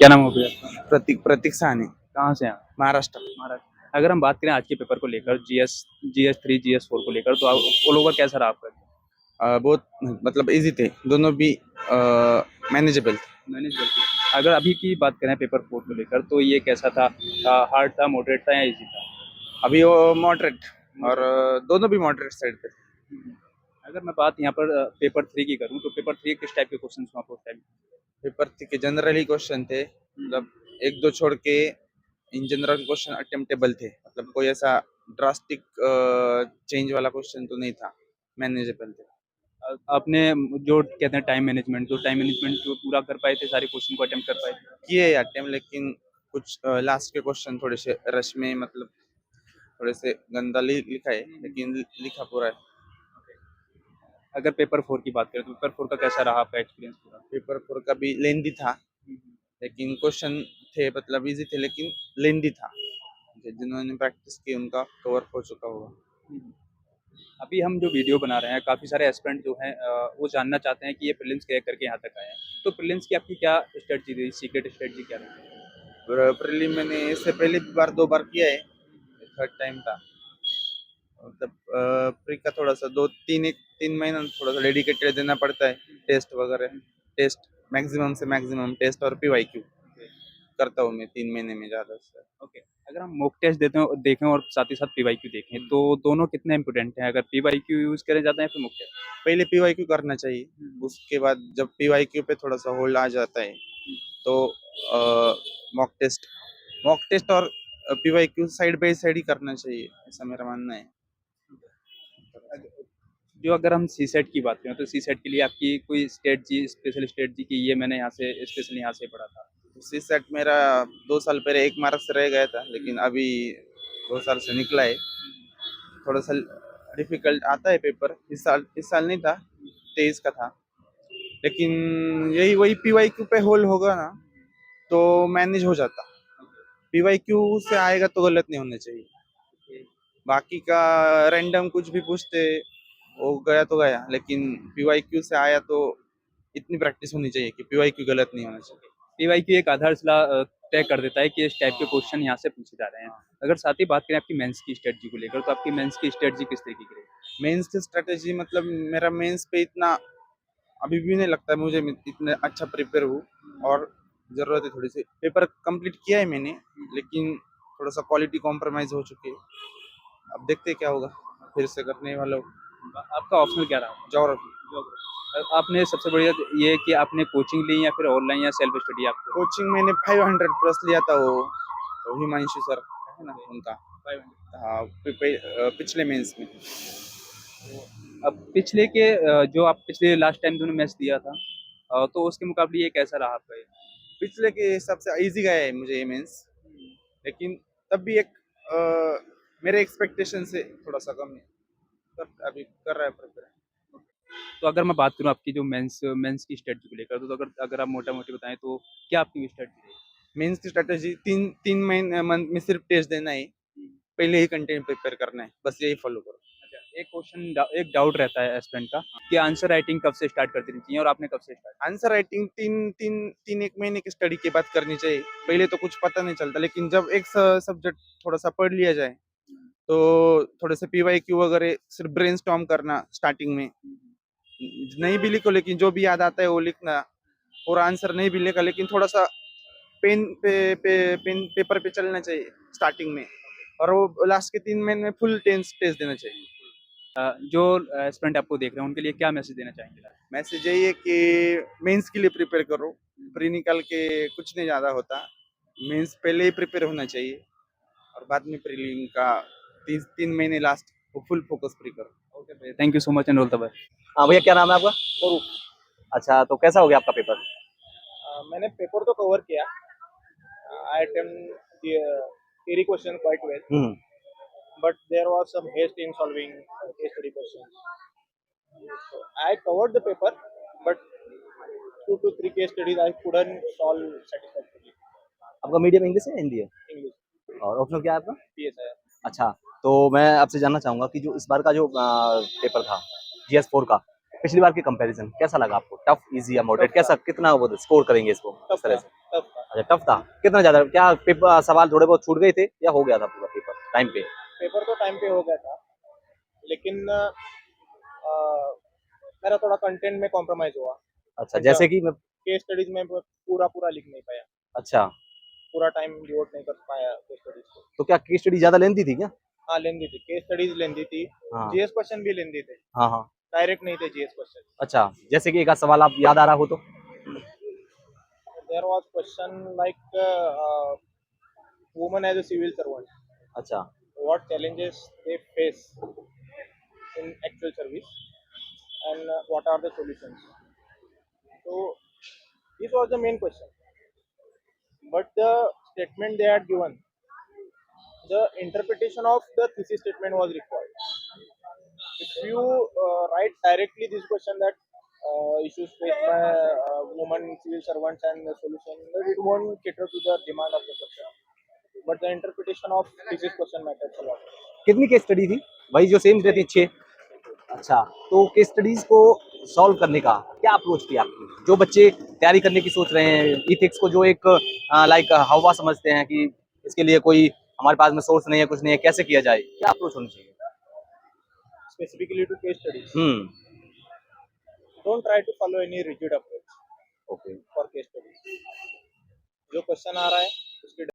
क्या नाम हो गया आपका? प्रतीक प्रतीक साहनी, कहाँ से हैं आप? महाराष्ट्र। महाराष्ट्र। अगर हम बात करें आज के पेपर को लेकर जीएस 3 जीएस 4 को लेकर तो ऑल ओवर कैसा रहा आपका? बहुत मतलब इजी थे, दोनों भी मैनेजेबल थे। मैनेज करके अगर अभी की बात करें पेपर 4 को लेकर तो ये कैसा था? हार्ड था, मॉडरेट था या इजी था? अभी वो मॉडरेट और दोनों भी मॉडरेट साइड पे थे। हम्म। अगर मैं बात यहाँ पर पेपर 3 की करूँ तो पेपर 3 किस टाइप के क्वेश्चन वहाँ पर उस टाइम? पेपर के जनरली क्वेश्चन थे, मतलब एक दो छोड़ के इन जनरल क्वेश्चन अटेम्प्टेबल थे, मतलब कोई ऐसा ड्रास्टिक चेंज वाला क्वेश्चन तो नहीं था, मैनेजेबल थे। आपने जो कहते हैं टाइम मैनेजमेंट जो पूरा कर पाए थे, सारे क्वेश्चन को अटेम्प्ट कर पाए थे? किए अटेम्प्ट, लेकिन कुछ लास्ट के क्वेश्चन थोड़े से रश में, मतलब थोड़े से गंदा लिखा है, लेकिन लिखा पूरा है। अगर पेपर 4 की बात करें तो पेपर 4 का कैसा रहा आपका एक्सपीरियंस पूरा? पेपर 4 का भी लेंदी था, लेकिन क्वेश्चन थे मतलब इजी थे, लेकिन लेंदी था। जिन्होंने प्रैक्टिस की उनका कवर हो चुका होगा। अभी हम जो वीडियो बना रहे हैं काफ़ी सारे एस्पिरेंट जो हैं वो जानना चाहते हैं कि ये प्रीलिम्स क्रैक करके यहाँ तक आए हैं। तो प्रीलिम्स की आपकी क्या स्ट्रेटजी रही, सीक्रेट स्ट्रेटजी क्या रही? प्रीलिम मैंने इससे पहले भी बार 2 बार किया है, थर्ड टाइम था। मतलब प्री का थोड़ा सा 2 3 महीना थोड़ा सा डेडिकेटेड देना पड़ता है, टेस्ट वगैरह, टेस्ट मैक्सिमम से मैक्सिमम टेस्ट और पीवाईक्यू करता हूँ मैं 3 महीने में ज़्यादा से। ओके। अगर हम मॉक टेस्ट देखें और साथ ही साथ पीवाईक्यू देखें तो दोनों कितने इंपॉर्टेंट हैं? अगर पीवाईक्यू यूज़ करे जाते हैं फिर मॉक टेस्ट? पहले पीवाईक्यू करना चाहिए, उसके बाद जब पीवाईक्यू पे थोड़ा सा होल्ड आ जाता है तो मॉक टेस्ट और पीवाईक्यू साइड बाय साइड ही करना चाहिए, ऐसा मेरा मानना है। जो अगर हम सी सेट की बात करें तो सी सेट के लिए आपकी कोई स्ट्रेटजी, स्पेशल स्ट्रेटजी की ये मैंने यहाँ से स्पेशल यहाँ से पढ़ा था? सी सेट मेरा 2 साल पहले 1 मार्क से रह गया था, लेकिन अभी 2 साल से निकला है। थोड़ा सा डिफिकल्ट आता है पेपर, इस साल नहीं था, 23 का था, लेकिन यही वही पीवाईक्यू पे होल्ड होगा ना तो मैनेज हो जाता। पीवाईक्यू से आएगा तो गलत नहीं होना चाहिए, बाकी का रैंडम कुछ भी पूछते वो गया तो गया, लेकिन पीवाईक्यू से आया तो इतनी प्रैक्टिस होनी चाहिए कि पीवाईक्यू गलत नहीं होना चाहिए। पीवाईक्यू एक आधारशिला तय कर देता है कि इस टाइप के क्वेश्चन यहाँ से पूछे जा रहे हैं। अगर साथ ही बात करें आपकी मेंस की स्ट्रेटजी को लेकर तो आपकी मेंस की स्ट्रेटजी किस तरीके की रहेगी? मेंस की स्ट्रेटेजी मतलब मेरा मेंस पे इतना अभी भी नहीं लगता है मुझे इतना अच्छा प्रिपेयर हूँ, और ज़रूरत है थोड़ी सी। पेपर कंप्लीट किया है मैंने, लेकिन थोड़ा सा क्वालिटी कॉम्प्रोमाइज़ हो चुकी है। अब देखते हैं क्या होगा, फिर से करने वाला हूँ। आपका ऑप्शनल क्या रहा? ज्योग्राफी। आपने सबसे बढ़िया ये है कि आपने कोचिंग ली या फिर ऑनलाइन या सेल्फ स्टडी आपको? कोचिंग मैंने 500 प्लस लिया था, वो हिमांशु सर है ना उनका। 500। हाँ, पिछले मेंस में। अब पिछले के जो आप पिछले लास्ट टाइम जो मैच दिया था तो उसके मुकाबले ये कैसा रहा आपका ये? पिछले के हिसाब से इजी गया है मुझे ये मेंस, लेकिन तब भी एक मेरे एक्सपेक्टेशन से थोड़ा सा कम है, पर अभी कर रहा है प्रिपेयर। तो अगर मैं बात करूँ आपकी जो मेंस मेंस की स्ट्रेटजी को लेकर तो अगर अगर आप मोटा-मोटी बताएँ तो क्या आपकी स्ट्रेटजी रहेगी? मेंस की स्ट्रेटेजी 3 महीने मंथ में सिर्फ टेस्ट देना है, पहले ही कंटेंट प्रिपेयर करना है, बस यही फॉलो करो। अच्छा, एक डाउट रहता है एस्पिरेंट का कि आंसर राइटिंग कब से स्टार्ट कर देनी चाहिए और आपने कब से स्टार्ट? आंसर राइटिंग 1 महीने की स्टडी के बाद करनी चाहिए, पहले तो कुछ पता नहीं चलता, लेकिन जब एक सब्जेक्ट थोड़ा सा पढ़ लिया जाए तो थोड़े से पीवाईक्यू वगैरह सिर्फ ब्रेनस्टॉर्म करना स्टार्टिंग में, नहीं भी लिखो लेकिन जो भी याद आता है वो लिखना, और आंसर नहीं भी लिखा लेकिन थोड़ा सा पेन पेपर पे चलना चाहिए स्टार्टिंग में, और वो लास्ट के 3 महीने में फुल टेस्ट देना चाहिए। जो एस्पिरेंट आपको देख रहे हैं उनके लिए क्या मैसेज देना चाहेंगे? मैसेज यही है कि मेंस के लिए प्रिपेयर करो, प्री निकाल के कुछ नहीं ज़्यादा होता, मेंस पहले ही प्रिपेयर होना चाहिए, और बाद में प्रीलिम का 3 महीने लास्ट वो फुल फोकस प्री करो। ओके भैया, thank you so much and all the best. हाँ भैया, क्या नाम है आपका? अच्छा, तो कैसा हो गया आपका पेपर? मैंने पेपर तो कवर किया, आई attempt theory question quite well, but there was some haste in solving case study questions. So I covered the paper, but 2 to 3 case studies I couldn't solve satisfactorily. आपका medium English है हिंदी है? English, और optional क्या है आपका? PSI. अच्छा, तो मैं आपसे जानना चाहूँगा कि जो इस बार का जो पेपर था GS4 का, पिछली बार के कंपैरिजन कैसा लगा आपको? टफ, ईज़ी या मॉडरेट, कैसा, कितना वो स्कोर करेंगे इसको इस Tough तरह था, से? tough था. अच्छा टफ था, कितना ज्यादा, क्या पेपर सवाल थोड़े बहुत छूट गए थे या हो गया था पूरा पेपर टाइम पे? पेपर तो टाइम पे हो गया था, लेकिन मेरा थोड़ा कंटेंट में कॉम्प्रोमाइज हुआ। अच्छा जैसे कि मैं, केस स्टडीज में पूरा पूरा लिख नहीं पाया, अच्छा पूरा टाइम डिवोट नहीं कर पाया केस स्टडीज को। तो क्या केस स्टडी ज्यादा लेंथी थी क्या? हाँ, लेंदी थी, केस स्टडीज लेंदी थी, हाँ जीएस क्वेश्चन भी लेंदी थे, हाँ हाँ। डायरेक्ट नहीं थे जीएस क्वेश्चन। अच्छा जैसे कि एक आध सवाल आप याद आ रहा हो तो? There was question like woman as a civil servant, अच्छा what challenges they face in actual service, and what are the solutions. So this was the main question, but the statement they had given, the interpretation of the thesis statement was required. If you write directly this question that issues faced by women civil servants and the solution, it won't cater to the demand of the question, but the interpretation of thesis question matters a lot. कितनी case study थी? वही जो same रहती 6? अच्छा तो case studies को solve करने का क्या अप्रोच थी आपकी? जो बच्चे तैयारी करने की सोच रहे हैं, इथिक्स को जो एक लाइक हवा समझते हैं कि इसके लिए कोई हमारे पास में सोर्स नहीं है, कुछ नहीं है, कैसे किया जाए, क्या अप्रोच होनी चाहिए? Specifically to case studies, hmm. don't try to follow any rigid approach okay. for case studies. जो क्वेश्चन आ रहा है उसकी